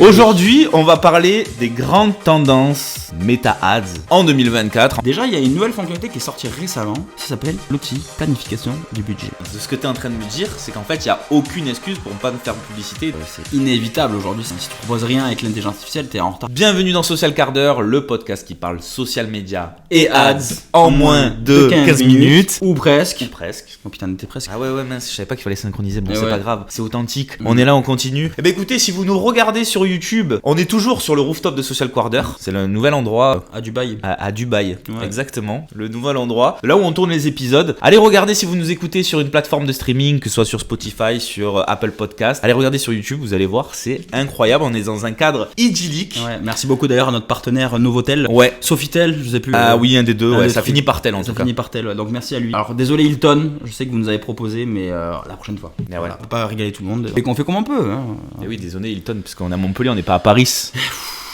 Aujourd'hui, on va parler des grandes tendances Meta Ads en 2024. Déjà, il y a une nouvelle fonctionnalité qui est sortie récemment, ça s'appelle l'outil planification du budget. De ce que tu es en train de me dire, c'est qu'en fait, il n'y a aucune excuse pour ne pas faire de publicité. C'est inévitable aujourd'hui, si tu proposes rien avec l'intelligence artificielle, t'es en retard. Bienvenue dans Social Quart d'heure, le podcast qui parle social media et ads en moins de 15 minutes. Ou presque. Ou presque. Oh putain, t'es presque. Ah ouais, mince, je savais pas qu'il fallait synchroniser. Bon, Et c'est ouais. pas grave, c'est authentique. On est là, on continue. Eh ben écoutez, si vous nous regardez sur YouTube, on est toujours sur le rooftop de Social Quart d'heure. C'est le nouvel endroit À Dubaï. à Dubaï. Ouais. Exactement. Le nouvel endroit. Là où on tourne les épisodes. Allez regarder si vous nous écoutez sur une plateforme de streaming, que ce soit sur Spotify, sur Apple Podcast. Allez regarder sur YouTube, vous allez voir, c'est incroyable. On est dans un cadre idyllique. Ouais, merci beaucoup d'ailleurs à notre partenaire Novotel. Ouais. Sofitel, je sais plus. Ah oui, un des deux, un ouais, des ça trucs. finit par tel en Ça tout cas. finit par tel, ouais. Donc merci à lui. Alors désolé Hilton, je sais que vous nous avez proposé, mais la prochaine fois. Mais ouais. Voilà, on peut pas régaler tout le monde. Et qu'on fait comme on peut. Hein. Eh oui, désolé Hilton, parce qu'on est à Montpellier, on n'est pas à Paris.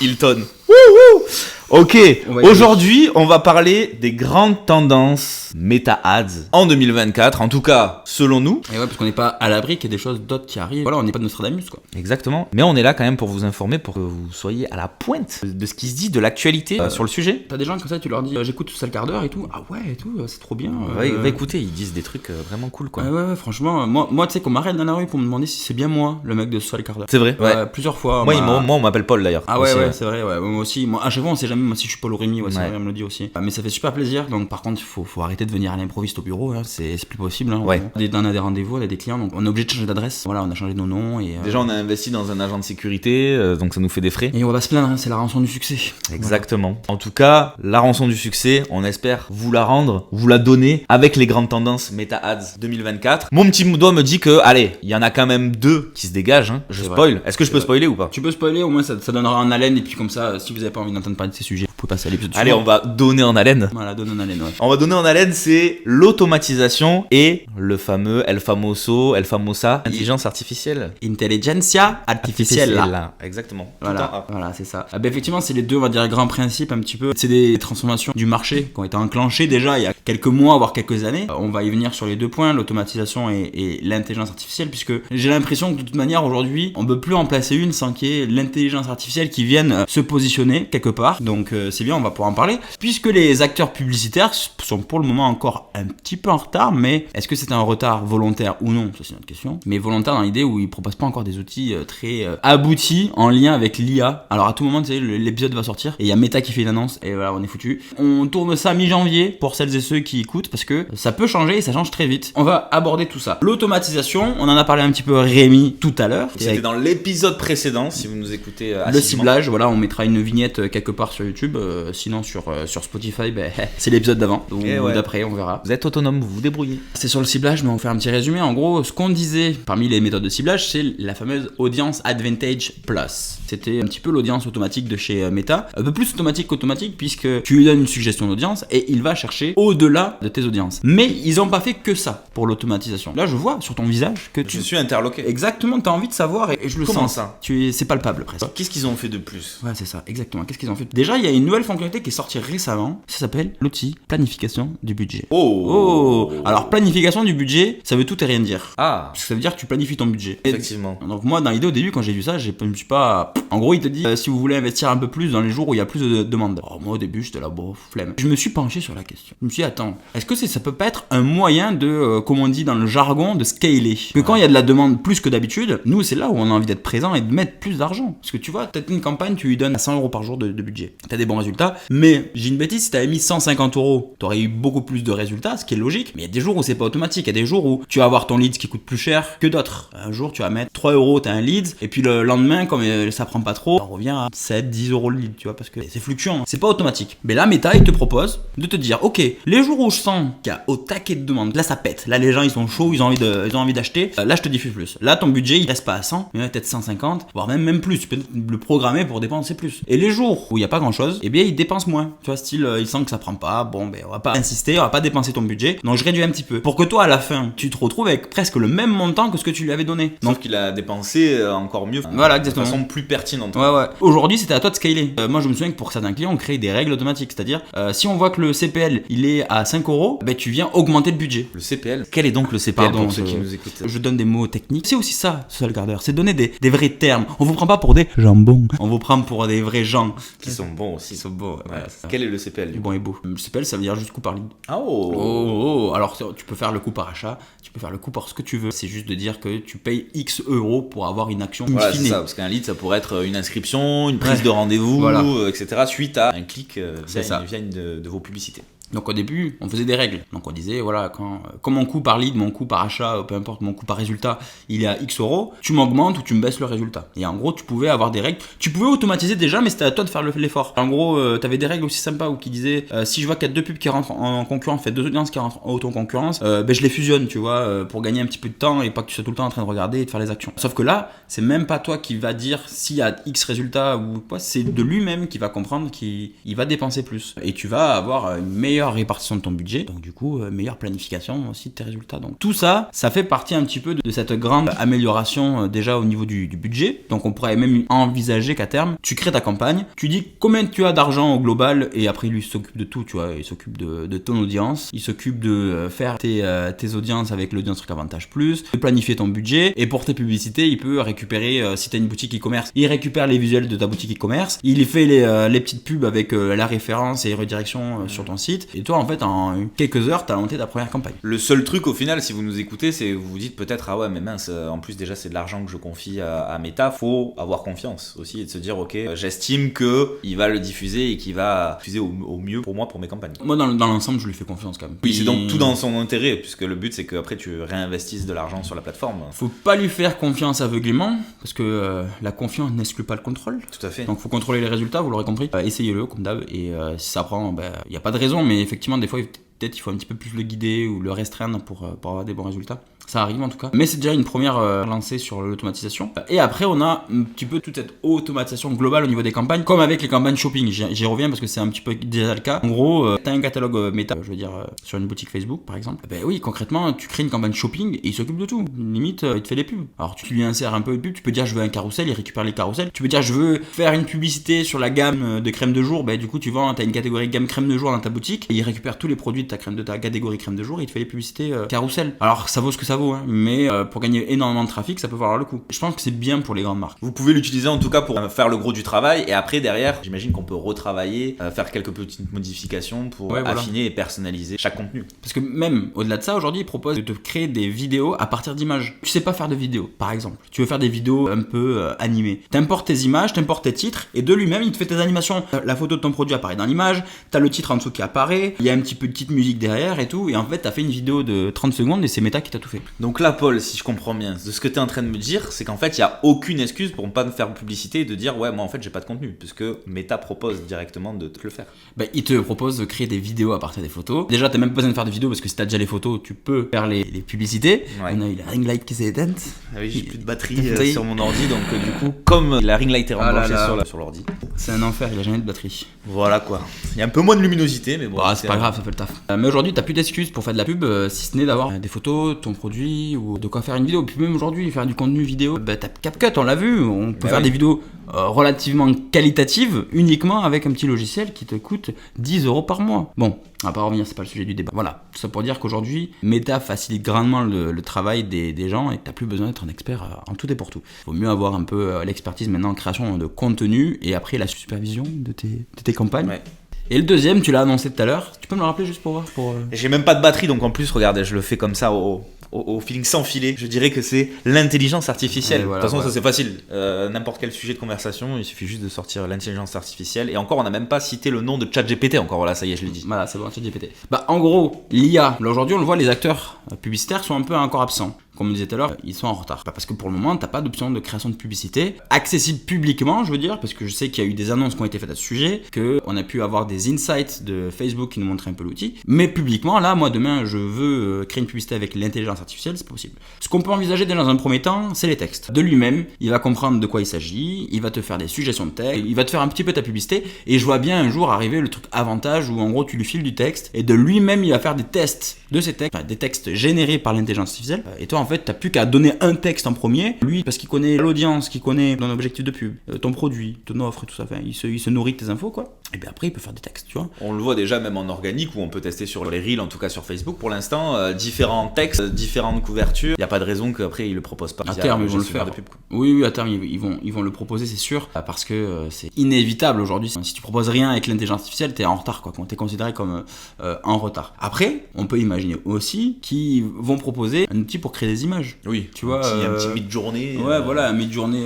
Hilton. Wouhou. Ok, On va y aujourd'hui, on va parler des grandes tendances Meta Ads en 2024, en tout cas, selon nous. Et ouais, parce qu'on n'est pas à l'abri qu'il y ait des choses d'autres qui arrivent. Voilà, on n'est pas de Nostradamus, quoi. Exactement. Mais on est là quand même pour vous informer, pour que vous soyez à la pointe de ce qui se dit, de l'actualité sur le sujet. T'as des gens comme ça, tu leur dis j'écoute tout ça le quart d'heure et tout. Ah ouais, et tout, c'est trop bien. Va écouter, ils disent des trucs vraiment cool quoi. Ouais, franchement, moi tu sais qu'on m'arrête dans la rue pour me demander si c'est bien moi, le mec de ce le quart d'heure. C'est vrai. Ouais. Plusieurs fois. Moi, on m'appelle Paul d'ailleurs. Ah ouais, aussi, ouais, c'est vrai, ouais. Moi aussi. Moi, à chaque fois, on sait jamais moi si je suis Paul ou Rémi, ouais, c'est Ouais. vrai, on me le dit aussi. Mais ça fait super plaisir. Donc, par contre, faut arrêter de venir à l'improviste au bureau, hein. C'est plus possible. Hein. Ouais. On a des rendez-vous, on a des clients, donc on est obligé de changer d'adresse. Voilà, on a changé nos noms et. Déjà, on a investi dans un agent de sécurité, donc ça nous fait des frais. Et on va pas se plaindre, hein, c'est la rançon du succès. Exactement. En tout cas, la rançon du succès, on espère vous la rendre, vous la donner avec les grandes tendances Meta Ads 2024. Mon petit doigt me dit que, allez, il y en a quand même deux qui se dégagent. Hein. Je C'est spoil. vrai. Est-ce que je peux C'est spoiler ou pas? Tu peux spoiler, au moins ça donnera un haleine. Et puis, comme ça, si vous avez pas envie d'entendre parler de ces sujets, vous pouvez passer à l'épisode Allez, suivant. on va donner en haleine. Voilà, donne un haleine, ouais. On va donner en haleine, c'est l'automatisation et le fameux El Famosa, intelligence artificielle. Intelligentsia artificielle. Là. Exactement. Tout en Voilà, A. voilà, c'est ça. Effectivement, c'est les deux, on va dire, grands principes un petit peu. C'est des transformations du marché qui ont été enclenchées déjà il y a quelques mois, voire quelques années. On va y venir sur les deux points, l'automatisation et l'intelligence artificielle, puisque j'ai l'impression que de toute manière, aujourd'hui, on ne peut plus en placer une sans qu'il y ait l'intelligence artificielle qui vienne se positionner quelque part. Donc c'est bien, on va pouvoir en parler. Puisque les acteurs publicitaires sont pour le moment encore un petit peu en retard, mais est-ce que c'est un retard volontaire ou non? Ça, c'est notre question. Mais volontaire dans l'idée où ils proposent pas encore des outils très aboutis en lien avec l'IA. Alors à tout moment, tu sais, l'épisode va sortir et il y a Meta qui fait une annonce et voilà, on est foutu. On tourne ça mi-janvier pour celles et ceux qui écoutent parce que ça peut changer et ça change très vite. On va aborder tout ça. L'automatisation, on en a parlé un petit peu Rémi tout à l'heure. C'était dans l'épisode précédent, si vous nous écoutez Le assidûment. ciblage, voilà, on mettra une vignette quelque part sur YouTube. Sinon sur Spotify, c'est l'épisode d'avant ou ouais. d'après, on verra. Vous êtes autonome, vous vous débrouillez. C'est sur le ciblage, mais on fait un petit résumé. En gros, ce qu'on disait parmi les méthodes de ciblage, c'est la fameuse Audience Advantage Plus. C'était un petit peu l'audience automatique de chez Meta. Un peu plus automatique qu'automatique, puisque tu lui donnes une suggestion d'audience et il va chercher au-delà de tes audiences. Mais ils n'ont pas fait que ça pour l'automatisation. Là, je vois sur ton visage que tu... Je suis interloqué. Exactement, tu as envie de savoir et je le Comment sens. ça? C'est palpable presque. Qu'est-ce qu'ils ont fait de plus? Ouais, c'est ça, exactement. Qu'est-ce qu'ils ont fait? Déjà, il y a une nouvelle fonctionnalité qui est sortie récemment. Ça s'appelle l'outil planification du budget. Oh. Alors, planification du budget, ça veut tout et rien dire. Ah, Parce que ça veut dire que tu planifies ton budget. effectivement. Donc moi, dans l'idée, au début, quand j'ai vu ça, je me suis pas... En gros, il te dit, si vous voulez investir un peu plus dans les jours où il y a plus de demandes. Alors moi, au début, j'étais là, bon, flemme. Je me suis penché sur la question. Je me suis dit, attends, est-ce que ça peut pas être un moyen de, comme on dit dans le jargon, de scaler? Que quand il y a de la demande plus que d'habitude, nous, c'est là où on a envie d'être présent et de mettre plus d'argent. Parce que tu vois, t'as une campagne, tu lui donnes 100 euros par jour de budget. T'as des bons résultats, mais j'ai une bêtise, si t'avais mis 150 euros, t'aurais eu beaucoup plus de résultats, ce qui est logique. Mais il y a des jours où c'est pas automatique. Il y a des jours où tu vas avoir ton lead qui coûte plus cher que d'autres. Un jour, tu vas mettre 3 euros, t'as un lead, et puis le lendemain, comme ça prend pas trop, on revient à 7, 10 euros le lead, tu vois, parce que c'est fluctuant. C'est pas automatique. Mais là, Meta, il te propose de te dire, ok, les jours où je sens qu'il y a au taquet de demandes, là ça pète, là les gens ils sont chauds, ils ont envie d'acheter, là je te diffuse plus. Là ton budget il reste pas à 100, mais peut-être 150, voire même plus. Tu peux le programmer pour dépenser plus. Et les jours où il y a pas grand chose, eh bien il dépense moins. Tu vois, style, il sent que ça prend pas, bon ben on va pas insister, on va pas dépenser ton budget, donc je réduis un petit peu. Pour que toi à la fin, tu te retrouves avec presque le même montant que ce que tu lui avais donné. Sauf qu'il a dépensé encore mieux, voilà, de exactement. façon plus pertinente. Ouais. Aujourd'hui, c'était à toi de scaler. Moi, je me souviens que pour certains clients, on crée des règles automatiques, c'est-à-dire si on voit que le CPL il est à 5 €, ben tu viens augmenter le budget. Le CPL. Quel est donc le CPL Pardon, pour ceux qui nous écoutent? Je donne des mots techniques. C'est aussi ça, Social Garder. C'est donner des vrais termes. On vous prend pas pour des jambons. On vous prend pour des vrais gens. Qui sont bons aussi. Qui sont beaux. Ouais. Quel est le CPL Du bon et beau. Le CPL, ça veut dire juste coût par lead. Alors, tu peux faire le coût par achat, tu peux faire le coût par ce que tu veux. C'est juste de dire que tu payes X € pour avoir une action voilà, in fine. C'est ça, parce qu'un lead, ça pourrait être une inscription, une prise de rendez-vous, voilà. Etc. suite à un clic via une de vos publicités. Donc au début, on faisait des règles. Donc on disait, voilà, quand mon coût par lead, mon coût par achat, peu importe, mon coût par résultat, il est à X €, tu m'augmentes ou tu me baisses le résultat. Et en gros, tu pouvais avoir des règles. Tu pouvais automatiser déjà, mais c'était à toi de faire l'effort. En gros, tu avais des règles aussi sympas où qui disaient, si je vois qu'il y a 2 pubs qui rentrent en concurrence, fait 2 audiences qui rentrent en auto-concurrence, je les fusionne, tu vois, pour gagner un petit peu de temps et pas que tu sois tout le temps en train de regarder et de faire les actions. Sauf que là, c'est même pas toi qui va dire s'il y a X résultats ou quoi, c'est de lui-même qui va comprendre qu'il va dépenser plus. Et tu vas avoir une meilleure répartition de ton budget. Donc du coup, meilleure planification aussi de tes résultats. Donc tout ça, ça fait partie un petit peu de cette grande amélioration déjà au niveau du budget. Donc on pourrait même envisager qu'à terme, tu crées ta campagne, tu dis combien tu as d'argent au global et après lui il s'occupe de tout, tu vois, il s'occupe de ton audience, il s'occupe de faire tes audiences avec l'audience truc avantage plus, de planifier ton budget et pour tes publicités, il peut récupérer, si tu as une boutique e-commerce, il récupère les visuels de ta boutique e-commerce, il fait les petites pubs avec la référence et les redirections sur ton site et toi en fait en quelques heures, t'as lancé ta première campagne. Le seul truc au final, si vous nous écoutez, c'est que vous vous dites peut-être ah ouais mais mince, en plus déjà c'est de l'argent que je confie à Meta, faut avoir confiance aussi et de se dire ok, j'estime que il va le diffuser et qu'il va diffuser au mieux pour moi pour mes campagnes. Moi dans l'ensemble je lui fais confiance quand même. Oui, c'est donc tout dans son intérêt puisque le but c'est qu'après tu réinvestisses de l'argent sur la plateforme. Faut pas lui faire confiance aveuglément parce que la confiance n'exclut pas le contrôle. Tout à fait. Donc faut contrôler les résultats, vous l'aurez compris. Essayez-le comme d'hab et si ça prend, y a pas de raison mais effectivement des fois peut-être il faut un petit peu plus le guider ou le restreindre pour avoir des bons résultats. Ça arrive en tout cas. Mais c'est déjà une première lancée sur l'automatisation. Et après, on a un petit peu toute cette automatisation globale au niveau des campagnes, comme avec les campagnes shopping. J'y reviens parce que c'est un petit peu déjà le cas. En gros, tu as un catalogue Meta, je veux dire, sur une boutique Facebook par exemple. Ben oui, concrètement, tu crées une campagne shopping et il s'occupe de tout. Limite, il te fait les pubs. Alors tu lui insères un peu de pub, tu peux dire je veux un carrousel, il récupère les carousels. Tu peux dire je veux faire une publicité sur la gamme de crème de jour. Ben du coup, tu vends, tu as une catégorie gamme crème de jour dans ta boutique et il récupère tous les produits de ta catégorie crème de jour et il te fait les publicités carrousel. Alors ça vaut ce que ça vaut, hein, mais pour gagner énormément de trafic, ça peut valoir le coup. Je pense que c'est bien pour les grandes marques. Vous pouvez l'utiliser en tout cas pour faire le gros du travail et après derrière, j'imagine qu'on peut retravailler, faire quelques petites modifications pour affiner et personnaliser chaque contenu. Parce que même au-delà de ça, aujourd'hui, ils proposent de te créer des vidéos à partir d'images. Tu sais pas faire de vidéos, par exemple. Tu veux faire des vidéos un peu animées. T'importes tes images, t'importes tes titres et de lui-même, il te fait tes animations. La photo de ton produit apparaît dans l'image, t'as le titre en dessous qui apparaît, il y a un petit peu de petite musique derrière et tout et en fait, t'as fait une vidéo de 30 secondes et c'est Meta qui t'a tout fait. Donc là, Paul, si je comprends bien, de ce que tu es en train de me dire, c'est qu'en fait, il n'y a aucune excuse pour ne pas me faire publicité et de dire ouais, moi en fait, j'ai pas de contenu, puisque Meta propose directement de te le faire. Il te propose de créer des vidéos à partir des photos. Déjà, t'as même pas besoin de faire des vidéos parce que si t'as déjà les photos, tu peux faire les publicités. Ouais. On a eu la ring light qui s'est éteinte. Ah oui, j'ai plus de batterie sur mon ordi, donc du coup, comme la ring light est rebranchée sur l'ordi. C'est un enfer, il a jamais de batterie. Voilà quoi. Il y a un peu moins de luminosité, mais bon. C'est pas grave, ça fait le taf. Mais aujourd'hui, t'as plus d'excuses pour faire de la pub, si ce n'est d'avoir des photos, ton produit ou de quoi faire une vidéo. Puis même aujourd'hui, faire du contenu vidéo, t'as CapCut, on l'a vu, on peut faire des vidéos relativement qualitatives uniquement avec un petit logiciel qui te coûte 10 € par mois. Bon, on va pas revenir, c'est pas le sujet du débat. Voilà, tout ça pour dire qu'aujourd'hui, Meta facilite grandement le travail des gens et que t'as plus besoin d'être un expert en tout et pour tout. Il vaut mieux avoir un peu l'expertise maintenant en création de contenu et après la supervision de tes campagnes. Ouais. Et le deuxième, tu l'as annoncé tout à l'heure, tu peux me le rappeler juste pour voir J'ai même pas de batterie, donc en plus, regardez, je le fais comme ça au feeling sans filet. Je dirais que c'est l'intelligence artificielle. Voilà, de toute façon, ça c'est facile. N'importe quel sujet de conversation, il suffit juste de sortir l'intelligence artificielle. Et encore, on n'a même pas cité le nom de ChatGPT encore. Voilà, ça y est, je l'ai dit. Voilà, c'est bon, ChatGPT. En gros, l'IA, là aujourd'hui, on le voit, les acteurs publicitaires sont un peu encore absents. comme on disait tout à l'heure, ils sont en retard. Parce que pour le moment, t'as pas d'option de création de publicité accessible publiquement, je veux dire, parce que je sais qu'il y a eu des annonces qui ont été faites à ce sujet, qu'on a pu avoir des insights de Facebook qui nous montraient un peu l'outil. Mais publiquement, là, moi demain, je veux créer une publicité avec l'intelligence artificielle, c'est pas possible. Ce qu'on peut envisager déjà dans un premier temps, c'est les textes. De lui-même, il va comprendre de quoi il s'agit, il va te faire des suggestions de texte, il va te faire un petit peu ta publicité, et je vois bien un jour arriver le truc avantage où en gros tu lui files du texte, et de lui-même il va faire des tests de ces textes, enfin, des textes générés par l'intelligence artificielle, et toi en fait t'as plus qu'à donner un texte en premier, lui parce qu'il connaît l'audience, qu'il connaît ton objectif de pub, ton produit, ton offre et tout ça, enfin, il se nourrit de tes infos quoi, et bien après il peut faire des textes, tu vois. On le voit déjà même en organique où on peut tester sur les reels, en tout cas sur Facebook pour l'instant, différents textes, différentes couvertures, il n'y a pas de raison qu'après ils le proposent pas. À terme ils vont le faire. Pub, oui, à terme ils vont le proposer, c'est sûr, parce que c'est inévitable aujourd'hui. Si tu proposes rien avec l'intelligence artificielle, t'es en retard quoi, t'es considéré comme en retard. Après, on peut imaginer aussi qu'ils vont proposer un outil pour créer des images. Oui, tu vois, un petit mid-journée. Ouais, voilà, un mid-journée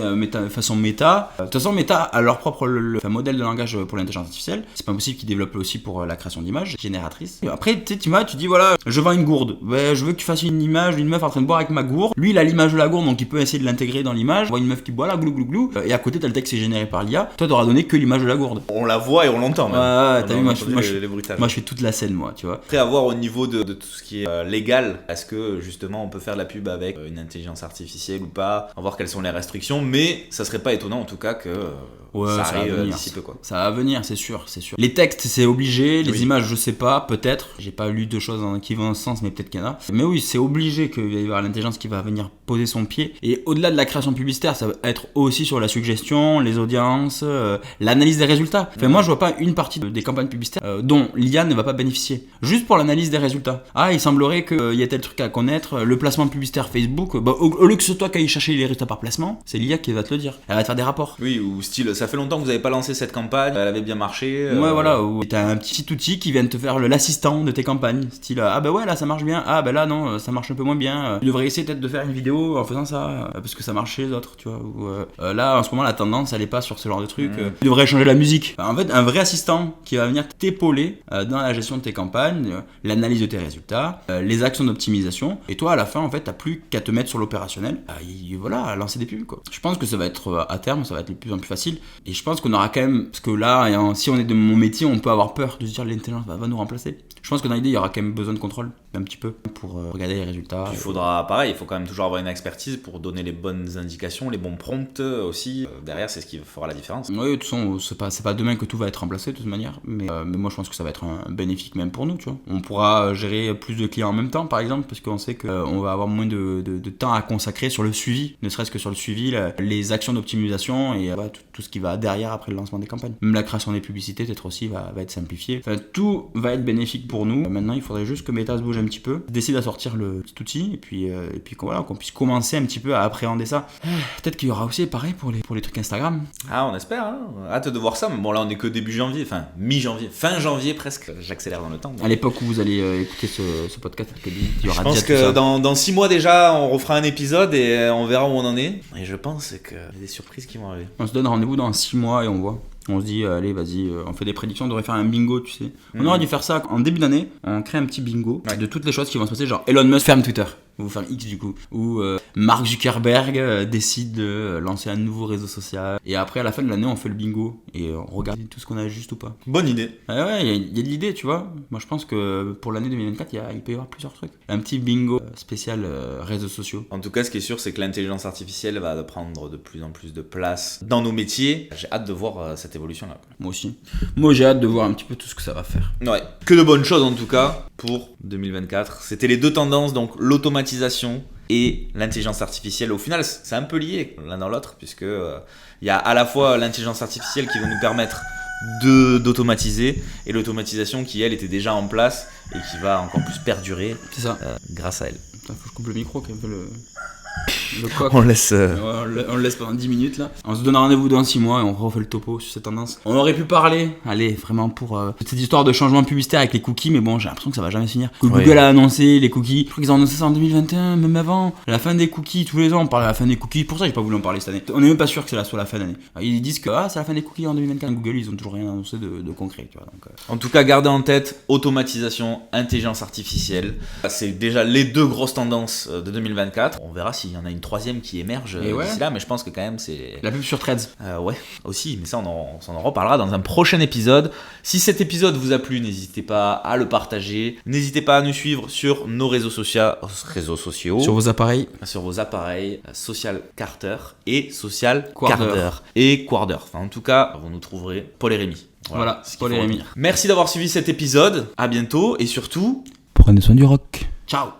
façon méta. De toute façon, méta a leur propre modèle de langage pour l'intelligence artificielle. C'est pas possible qu'ils développent aussi pour la création d'images génératrices. Et après, tu dis voilà, je vends une gourde. Ouais, je veux que tu fasses une image d'une meuf en train de boire avec ma gourde. Lui, il a l'image de la gourde, donc il peut essayer de l'intégrer dans l'image. On voit une meuf qui boit là, glou glou glou. Et à côté, t'as le texte qui est généré par l'IA. Toi, t'auras donné que l'image de la gourde. On la voit et on l'entend même. Ouais, t'as vu, moi je fais toute la scène, moi, tu vois. Après, à voir au niveau de tout ce qui est légal, est-ce que justement on peut faire de la pub avec une intelligence artificielle ou pas, à voir quelles sont les restrictions, mais ça serait pas étonnant en tout cas que ça arrive d'ici peu quoi. Ça va venir, c'est sûr. Les textes, c'est obligé, les images, je sais pas, peut-être. J'ai pas lu de choses qui vont dans ce sens, mais peut-être qu'il y en a. Mais oui, c'est obligé qu'il va y avoir l'intelligence qui va venir poser son pied. Et au-delà de la création publicitaire, ça va être aussi sur la suggestion, les audiences, l'analyse des résultats. Enfin, moi, je vois pas une partie des campagnes publicitaires dont l'IA ne va pas bénéficier. Juste pour l'analyse des résultats. Ah, il semblerait qu'il y a tel truc à connaître, le placement publicitaire Facebook, au lieu que ce soit qui aille chercher les résultats par placement, c'est l'IA qui va te le dire. Elle va te faire des rapports. Oui, ou style, ça fait longtemps que vous avez pas lancé cette campagne, elle avait bien marché. Ouais, voilà, ou t'as un petit outil qui vient te faire l'assistant de tes campagnes. Style, ah bah ouais, là ça marche bien, ah bah là non, ça marche un peu moins bien. Tu devrais essayer peut-être de faire une vidéo en faisant ça, parce que ça marche chez les autres, tu vois. Ou, là, en ce moment, la tendance, elle est pas sur ce genre de truc. Tu devrais changer la musique. Enfin, en fait, un vrai assistant qui va venir t'épauler dans la gestion de tes campagnes, l'analyse de tes résultats, les actions d'optimisation. Et toi, à la fin, en fait, t'as plus qu'à te mettre sur l'opérationnel. Voilà, à lancer des pubs, quoi. Je pense que ça va être, à terme, ça va être de plus en plus facile. Et je pense qu'on aura quand même, parce que là, si on est de mon métier, on peut avoir peur de se dire l'intelligence va nous remplacer. Je pense que dans l'idée, il y aura quand même besoin de contrôle, un petit peu, pour regarder les résultats. Il faudra, pareil, il faut quand même toujours avoir une expertise pour donner les bonnes indications, les bons prompts aussi. Derrière, c'est ce qui fera la différence. Oui, de toute façon, c'est pas demain que tout va être remplacé, de toute manière. Mais moi, je pense que ça va être un bénéfique même pour nous, tu vois. On pourra gérer plus de clients en même temps, par exemple, parce qu'on sait qu'on va avoir moins de temps à consacrer sur le suivi, ne serait-ce que sur le suivi, les actions d'optimisation et tout ce qui va derrière après le lancement des campagnes. Même la création des publicités, peut-être aussi, va être simplifiée. Enfin, tout va être bénéfique pour nous. Maintenant, il faudrait juste que Meta se bouge un petit peu, décide à sortir le petit outil, et puis qu'on puisse commencer un petit peu à appréhender ça. Peut-être qu'il y aura aussi pareil pour les trucs Instagram. Ah, on espère, hein. Hâte de voir ça. Mais bon, là, on est que début janvier, enfin mi-janvier, fin janvier presque. J'accélère dans le temps. Donc. À l'époque où vous allez écouter ce podcast, il y aura je pense que dans 6 mois déjà, on refera un épisode et on verra où on en est. Et je pense qu'il y a des surprises qui vont arriver. On se donne rendez-vous dans 6 mois et on voit. On se dit, allez, vas-y, on fait des prédictions, on devrait faire un bingo, tu sais. On aurait dû faire ça en début d'année, on crée un petit bingo de toutes les choses qui vont se passer, genre Elon Musk ferme Twitter, ou faire X du coup, ou Mark Zuckerberg décide de lancer un nouveau réseau social, et après à la fin de l'année on fait le bingo, et on regarde tout ce qu'on a juste ou pas. Bonne idée. Ouais, il y a de l'idée, tu vois. Moi je pense que pour l'année 2024, il peut y avoir plusieurs trucs. Un petit bingo spécial réseaux sociaux. En tout cas, ce qui est sûr, c'est que l'intelligence artificielle va prendre de plus en plus de place dans nos métiers. J'ai hâte de voir cette évolution là. Moi aussi. Moi j'ai hâte de voir un petit peu tout ce que ça va faire. Ouais, que de bonnes choses en tout cas pour 2024. C'était les deux tendances, donc l'automatisation et l'intelligence artificielle. Au final, c'est un peu lié l'un dans l'autre, puisque il y a à la fois l'intelligence artificielle qui va nous permettre d'automatiser et l'automatisation qui elle était déjà en place et qui va encore plus perdurer. C'est ça. Grâce à elle. Faut que je coupe le micro quand même. Le coq. On laisse. On le laisse pendant 10 minutes là. On se donne rendez-vous dans 6 mois et on refait le topo sur cette tendance. On aurait pu parler, allez, vraiment pour cette histoire de changement publicitaire avec les cookies, mais bon, j'ai l'impression que ça va jamais finir. Que Google a annoncé les cookies. Je crois qu'ils ont annoncé ça en 2021, même avant. La fin des cookies, tous les ans on parle de la fin des cookies. Pour ça, j'ai pas voulu en parler cette année. On est même pas sûr que c'est soit la fin d'année. Ils disent que c'est la fin des cookies en 2024. Google, ils ont toujours rien annoncé de concret, tu vois. Donc, En tout cas, gardez en tête automatisation, intelligence artificielle. C'est déjà les deux grosses tendances de 2024. On verra s'il y en a une troisième qui émerge d'ici là, mais je pense que quand même c'est... La pub sur Threads. Ouais, aussi, mais ça on s'en reparlera dans un prochain épisode. Si cet épisode vous a plu, n'hésitez pas à le partager. N'hésitez pas à nous suivre sur nos réseaux sociaux. Sur vos appareils. Social Carter et Social Quarter. Carter et Quarter. Enfin, en tout cas, vous nous trouverez Paul et Rémi. Voilà, ce qu'il Paul faut et Rémi. retenir. Merci d'avoir suivi cet épisode. À bientôt et surtout, Prenez soin du rock. ciao.